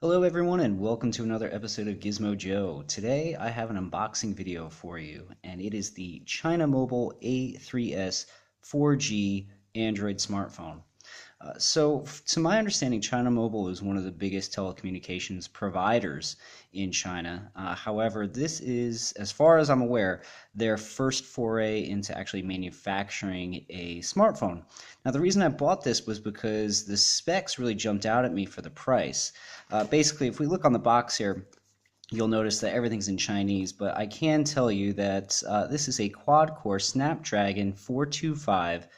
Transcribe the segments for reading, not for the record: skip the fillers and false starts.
Hello everyone and welcome to another episode of Gizmo Joe. Today I have an unboxing video for you and it is the China Mobile A3s 4G Android smartphone. To my understanding, China Mobile is one of the biggest telecommunications providers in China. However, this is, as far as I'm aware, their first foray into actually manufacturing a smartphone. Now, the reason I bought this was because the specs really jumped out at me for the price. Basically, if we look on the box here, you'll notice that everything's in Chinese, but I can tell you that this is a quad-core Snapdragon 425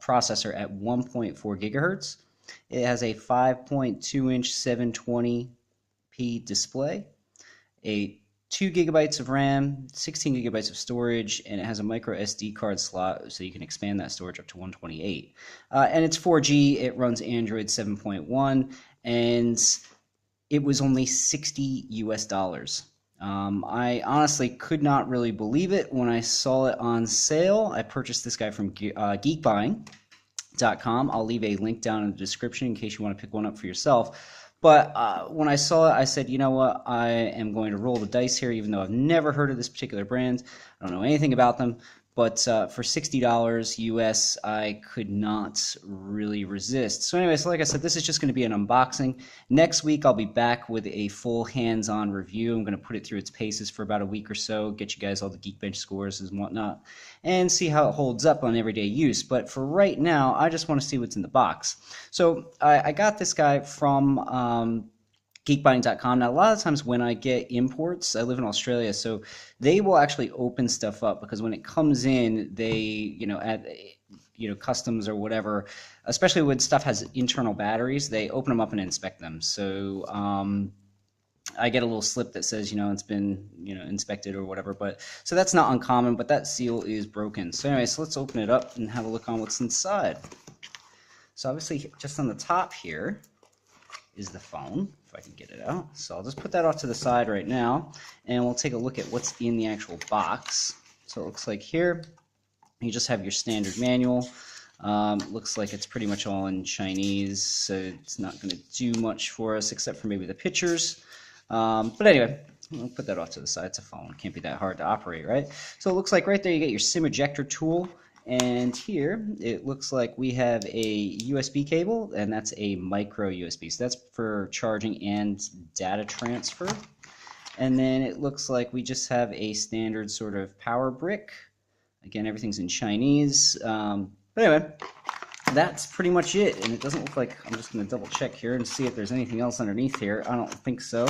processor at 1.4 gigahertz. It has a 5.2-inch 720p display, a 2 gigabytes of RAM, 16 gigabytes of storage, and it has a micro SD card slot so you can expand that storage up to 128. And it's 4G, it runs Android 7.1, and it was only 60 US dollars. I honestly could not really believe it when I saw it on sale. I purchased this guy from geekbuying.com. I'll leave a link down in the description in case you want to pick one up for yourself. But when I saw it, I said, you know what, I am going to roll the dice here, even though I've never heard of this particular brand. I don't know anything about them. But for $60 US, I could not really resist. So anyway, so like I said, this is just going to be an unboxing. Next week, I'll be back with a full hands-on review. I'm going to put it through its paces for about a week or so, get you guys all the Geekbench scores and whatnot, and see how it holds up on everyday use. But for right now, I just want to see what's in the box. So I got this guy from geekbuying.com. Now, a lot of times when I get imports, I live in Australia, so they will actually open stuff up because when it comes in, they, at customs or whatever, especially when stuff has internal batteries, they open them up and inspect them. So I get a little slip that says, it's been, inspected or whatever. But so that's not uncommon, but that seal is broken. So anyway, so let's open it up and have a look on what's inside. So obviously, just on the top here is the phone, if I can get it out. So I'll just put that off to the side right now, and we'll take a look at what's in the actual box. So it looks like here, you just have your standard manual. Looks like it's pretty much all in Chinese, so it's not going to do much for us except for maybe the pictures. But anyway, we'll put that off to the side. It's a phone. It can't be that hard to operate, right? So it looks like right there you get your SIM ejector tool. And here it looks like we have a USB cable, and that's a micro USB. So that's for charging and data transfer. And then it looks like we just have a standard sort of power brick. Again, everything's in Chinese. But anyway, that's pretty much it. And it doesn't look like, I'm just going to double check here and see if there's anything else underneath here. I don't think so.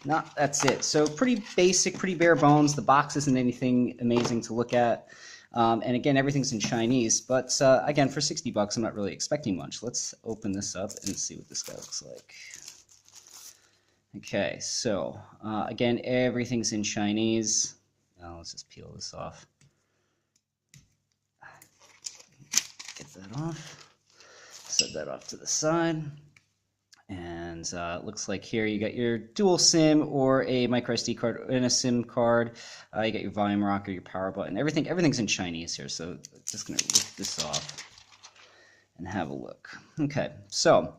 No, that's it. So pretty basic, pretty bare bones. The box isn't anything amazing to look at. And again, everything's in Chinese, but again, for 60 bucks, I'm not really expecting much. Let's open this up and see what this guy looks like. Okay, so again, everything's in Chinese. Now let's just peel this off. Get that off. Set that off to the side. And it looks like here you got your dual SIM or a micro SD card and a SIM card. You got your volume rocker, your power button. Everything's in Chinese here, so just going to lift this off and have a look. Okay, so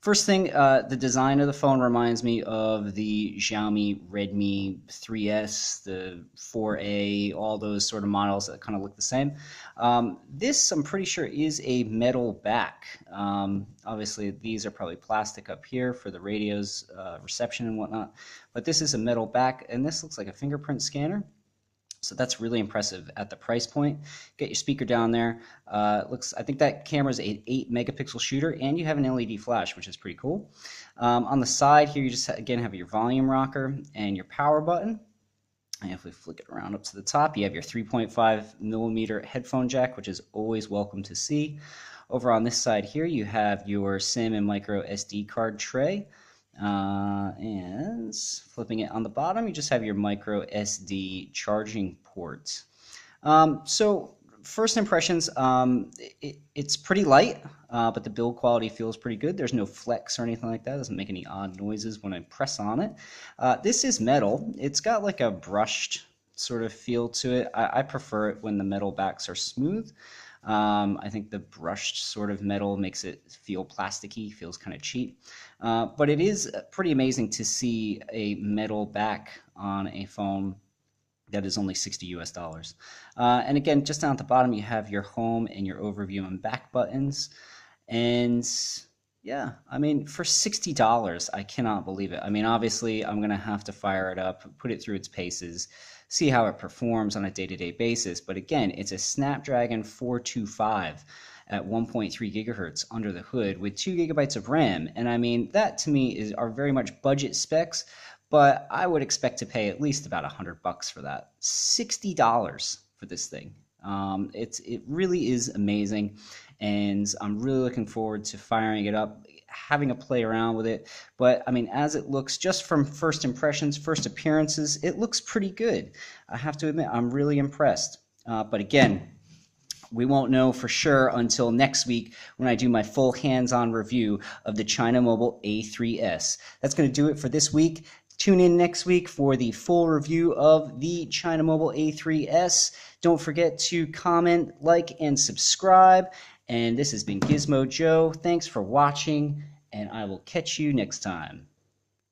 first thing, the design of the phone reminds me of the Xiaomi Redmi 3S, the 4A, all those sort of models that kind of look the same. This, I'm pretty sure, is a metal back. Obviously, these are probably plastic up here for the radio's reception and whatnot, but this is a metal back, and this looks like a fingerprint scanner. So that's really impressive at the price point. Get your speaker down there. I think that camera's an 8 megapixel shooter, and you have an LED flash, which is pretty cool. On the side here, you just again have your volume rocker and your power button. And if we flick it around up to the top, you have your 3.5 millimeter headphone jack, which is always welcome to see. Over on this side here, you have your SIM and micro SD card tray. And flipping it on the bottom, you just have your micro SD charging port. So first impressions, it's pretty light, but the build quality feels pretty good. There's no flex or anything like that. It doesn't make any odd noises when I press on it. This is metal. It's got like a brushed sort of feel to it. I prefer it when the metal backs are smooth. I think the brushed sort of metal makes it feel plasticky, feels kind of cheap. But it is pretty amazing to see a metal back on a phone that is only 60 US dollars. And again, just down at the bottom, you have your home and your overview and back buttons. And yeah, I mean, for $60, I cannot believe it. I mean, obviously, I'm going to have to fire it up, put it through its paces, see how it performs on a day-to-day basis. But again, it's a Snapdragon 425 at 1.3 gigahertz under the hood with 2 gigabytes of RAM. And I mean, that to me are very much budget specs, but I would expect to pay at least about $100 for that. $60 for this thing. It really is amazing, and I'm really looking forward to firing it up, having a play around with it. But I mean, as it looks, just from first impressions, first appearances, it looks pretty good. I have to admit, I'm really impressed. But again, we won't know for sure until next week when I do my full hands-on review of the China Mobile A3s. That's going to do it for this week. Tune in next week for the full review of the China Mobile A3s. Don't forget to comment, like, and subscribe. And this has been Gizmo Joe. Thanks for watching, and I will catch you next time.